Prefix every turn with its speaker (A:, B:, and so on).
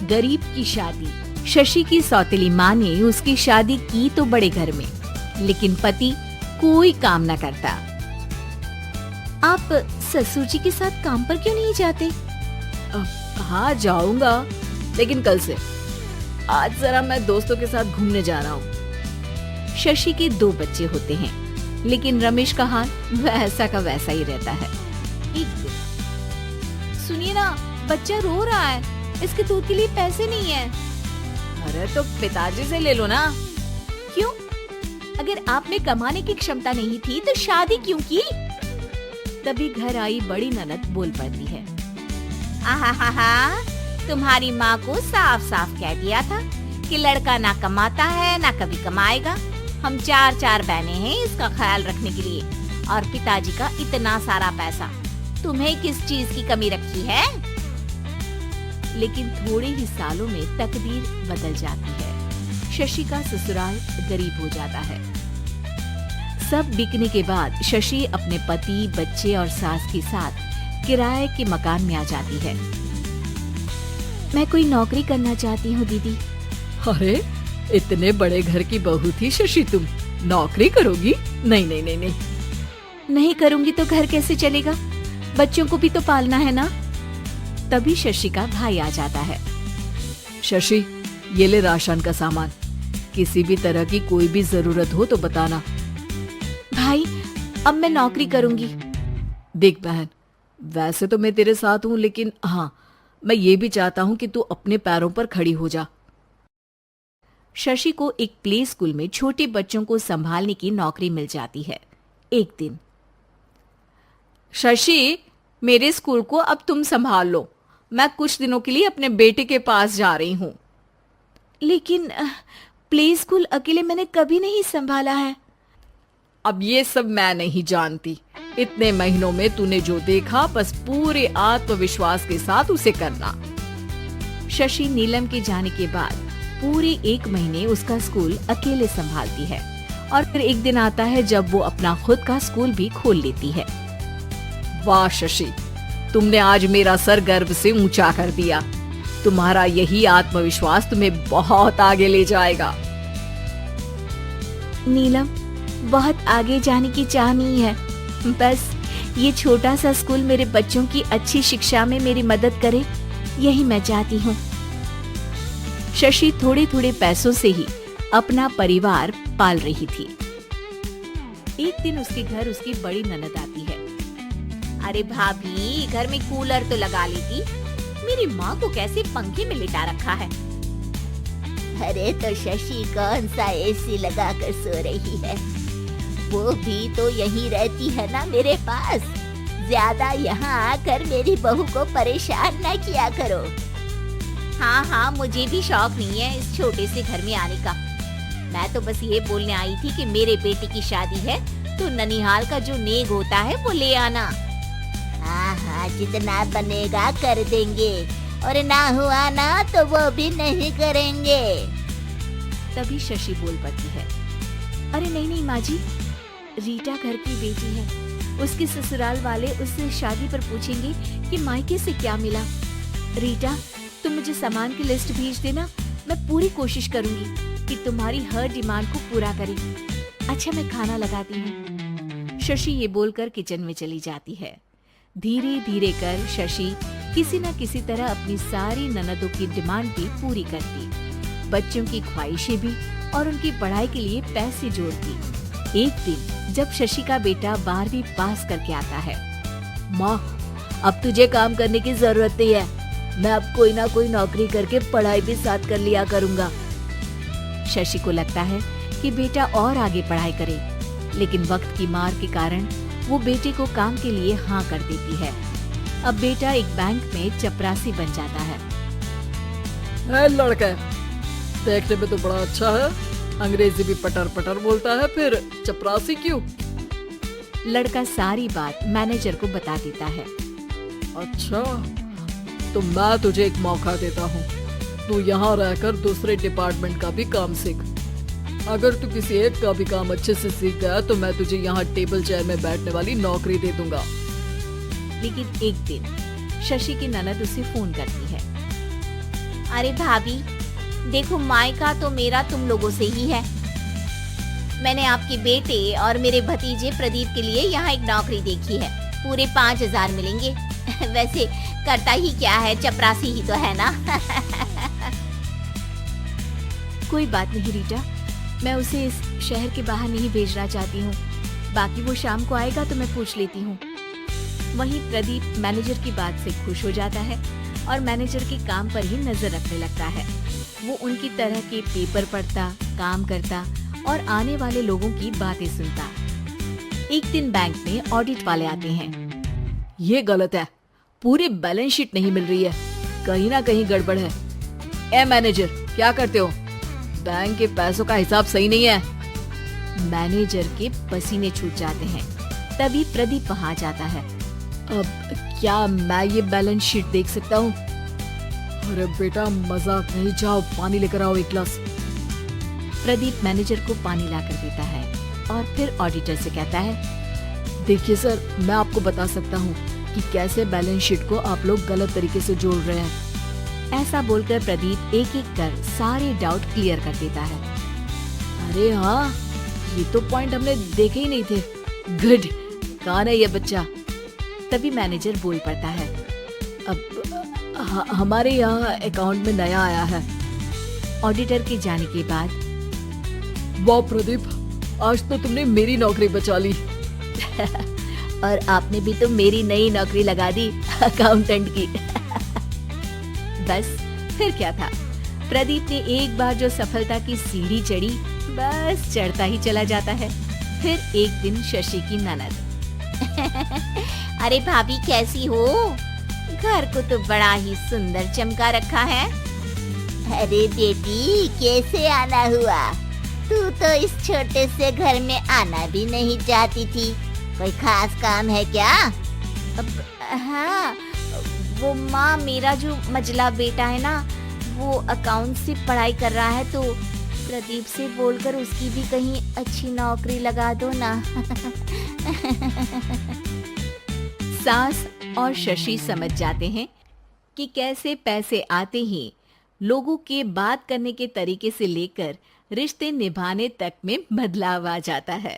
A: गरीब की शादी। शशि की सौतेली माँ ने उसकी शादी की तो बड़े घर में, लेकिन पति कोई काम न करता। आप ससुर जी के साथ काम पर क्यों नहीं जाते?
B: हाँ जाऊंगा, लेकिन कल से। आज जरा मैं दोस्तों के साथ घूमने जा रहा हूँ।
A: शशि के 2 बच्चे होते हैं, लेकिन रमेश का हाल वैसा का वैसा ही रहता है। एक दिन, सुनिए ना, बच्चा रो रहा है, इसके दूध के लिए पैसे नहीं है।
B: अरे तो पिताजी से ले लो ना।
A: क्यों? अगर आप में कमाने की क्षमता नहीं थी तो शादी क्यों की? तभी घर आई बड़ी ननद बोल पड़ती है। आहा, तुम्हारी माँ को साफ साफ कह दिया था कि लड़का ना कमाता है ना कभी कमाएगा। हम 4 बहनें हैं इसका ख्याल रखने के लिए, और पिताजी का इतना सारा पैसा, तुम्हें किस चीज की कमी रखी है? लेकिन थोड़े ही सालों में तकदीर बदल जाती है। शशि का ससुराल गरीब हो जाता है। सब बिकने के बाद शशि अपने पति, बच्चे और सास के साथ किराए के मकान में आ जाती है। मैं कोई नौकरी करना चाहती हूँ दीदी।
B: अरे इतने बड़े घर की बहू थी शशि, तुम नौकरी करोगी? नहीं नहीं नहीं नहीं।
A: नहीं करूँगी तो घर कैसे चलेगा? बच्चों को भी तो पालना है ना। तभी शशि का भाई आ जाता है।
B: शशि, ये ले राशन का सामान, किसी भी तरह की कोई भी जरूरत हो तो बताना।
A: भाई, अब मैं नौकरी करूंगी।
B: देख बहन, वैसे तो मैं तेरे साथ हूँ, लेकिन हाँ, मैं ये भी चाहता हूँ कि तू अपने पैरों पर खड़ी हो जा।
A: शशि को एक प्ले स्कूल में छोटे बच्चों को संभालने की नौकरी मिल जाती है। एक दिन,
B: शशि, मेरे स्कूल को अब तुम संभाल लो, मैं कुछ दिनों के लिए अपने बेटे के पास जा रही हूँ।
A: लेकिन प्ले स्कूल अकेले मैंने कभी नहीं संभाला है।
B: अब ये सब मैं नहीं जानती। इतने महीनों में तूने जो देखा, बस पूरे आत्मविश्वास के साथ उसे करना।
A: शशि नीलम के जाने के बाद पूरे 1 महीने उसका स्कूल अकेले संभालती है, और फिर एक दिन आता है जब वो अपना खुद का स्कूल भी खोल लेती है।
B: वाह शशि, तुमने आज मेरा सर गर्व से ऊंचा कर दिया। तुम्हारा यही आत्मविश्वास तुम्हें बहुत आगे ले जाएगा।
A: नीलम, बहुत आगे जाने की चाह नहीं है, बस ये छोटा सा स्कूल मेरे बच्चों की अच्छी शिक्षा में मेरी मदद करे, यही मैं चाहती हूँ। शशि थोड़े थोड़े पैसों से ही अपना परिवार पाल रही थी। एक दिन उसके घर उसकी बड़ी ननद आती है। अरे भाभी, घर में कूलर तो लगा लेती, मेरी माँ को कैसे पंखे में लिटा रखा है।
C: अरे तो शशि कौन सा एसी लगा कर सो रही है, वो भी तो यहीं रहती है ना मेरे पास। ज्यादा यहाँ आकर मेरी बहू को परेशान न किया करो।
A: हाँ, मुझे भी शौक नहीं है इस छोटे से घर में आने का। मैं तो बस ये बोलने आई थी कि मेरे बेटे की शादी है तो ननिहाल का जो नेग होता है वो ले आना।
C: हाँ, जितना बनेगा कर देंगे, और ना हुआ ना तो वो भी नहीं करेंगे।
A: तभी शशि बोल पड़ती है। अरे नहीं माँ जी, रीटा घर की बेटी है, उसके ससुराल वाले उससे शादी पर पूछेंगे कि मायके से क्या मिला। रीटा, तुम मुझे सामान की लिस्ट भेज देना, मैं पूरी कोशिश करूंगी कि तुम्हारी हर डिमांड को पूरा करें। अच्छा, मैं खाना लगाती हूँ। शशि ये बोलकर किचन में चली जाती है। धीरे धीरे कर शशि किसी न किसी तरह अपनी सारी ननदों की डिमांड भी पूरी करती, बच्चों की ख्वाहिशें भी, और उनकी पढ़ाई के लिए पैसे जोड़ती। एक दिन जब शशि का बेटा 12वीं पास करके आता है।
B: माँ, अब तुझे काम करने की जरूरत नहीं है, मैं अब कोई ना कोई नौकरी करके पढ़ाई भी साथ कर लिया करूँगा।
A: शशि को लगता है कि बेटा और आगे पढ़ाई करे, लेकिन वक्त की मार के कारण वो बेटे को काम के लिए हाँ कर देती है। अब बेटा एक बैंक में चपरासी बन जाता है।
B: लड़का देखने में तो बड़ा अच्छा है, अंग्रेजी भी पटर पटर बोलता है, फिर चपरासी क्यों?
A: लड़का सारी बात मैनेजर को बता देता है।
B: अच्छा, तो मैं तुझे एक मौका देता हूँ, तू यहाँ रहकर दूसरे डिपार्टमेंट का भी काम सीख। अगर तू किसी एक का भी काम अच्छे से सीख गया तो मैं तुझे यहाँ टेबल चेयर में बैठने वाली नौकरी दे दूंगा।
A: लेकिन एक दिन शशि की ननद उसे फोन करती है। अरे भाभी, देखो मायका तो मेरा तुम लोगों से ही है। मैंने आपके बेटे और मेरे भतीजे प्रदीप के लिए यहाँ एक नौकरी देखी है। पूरे 5,000 मिलेंगे। वैसे करता ही क्या है, चपरासी ही तो है ना। कोई बात नहीं रीटा, मैं उसे इस शहर के बाहर नहीं भेजना चाहती हूँ। बाकी वो शाम को आएगा तो मैं पूछ लेती हूँ। वहीं प्रदीप मैनेजर की बात से खुश हो जाता है और मैनेजर के काम पर ही नजर रखने लगता है। वो उनकी तरह के पेपर पढ़ता, काम करता और आने वाले लोगों की बातें सुनता। एक दिन बैंक में ऑडिट वाले आते हैं।
B: ये गलत है, पूरी बैलेंस शीट नहीं मिल रही है, कहीं ना कहीं गड़बड़ है। ए मैनेजर, क्या करते हो? बैंक के पैसों का हिसाब सही नहीं है।
A: मैनेजर के पसीने छूट जाते हैं। तभी प्रदीप वहाँ जाता है।
B: अब क्या मैं ये बैलेंस शीट देख सकता हूँ? अरे बेटा मजाक नहीं, जाओ पानी लेकर आओ एक गिलास।
A: प्रदीप मैनेजर को पानी लाकर देता है और फिर ऑडिटर से कहता है,
B: देखिए सर, मैं आपको बता सकता हूँ कि कैसे बैलेंस शीट को आप लोग गलत तरीके से जोड़ रहे हैं।
A: ऐसा बोलकर प्रदीप एक एक कर सारे डाउट क्लियर कर देता है।
B: अरे हाँ, ये तो पॉइंट हमने देखे ही नहीं थे। गुड, कौन है ये बच्चा?
A: तभी मैनेजर बोल पड़ता है,
B: अब हमारे यहाँ अकाउंट में नया आया है।
A: ऑडिटर के जाने के बाद,
B: वाह प्रदीप, आज तो तुमने मेरी नौकरी बचा ली।
A: और आपने भी तो मेरी नई नौकरी लगा दी, अकाउंटेंट की। बस फिर क्या था, प्रदीप ने एक बार जो सफलता की सीढ़ी चढ़ी, बस चढ़ता ही चला जाता है। फिर एक दिन शशि की ननद, अरे भाभी कैसी हो? घर को तो बड़ा ही सुंदर चमका रखा है।
C: अरे बेटी, कैसे आना हुआ? तू तो इस छोटे से घर में आना भी नहीं चाहती थी। कोई खास काम है क्या?
A: हाँ, वो माँ, मेरा जो मजला बेटा है ना, वो अकाउंट से पढ़ाई कर रहा है, तो प्रदीप से बोलकर उसकी भी कहीं अच्छी नौकरी लगा दो ना। सास और शशि समझ जाते हैं कि कैसे पैसे आते ही लोगों के बात करने के तरीके से लेकर रिश्ते निभाने तक में बदलाव आ जाता है।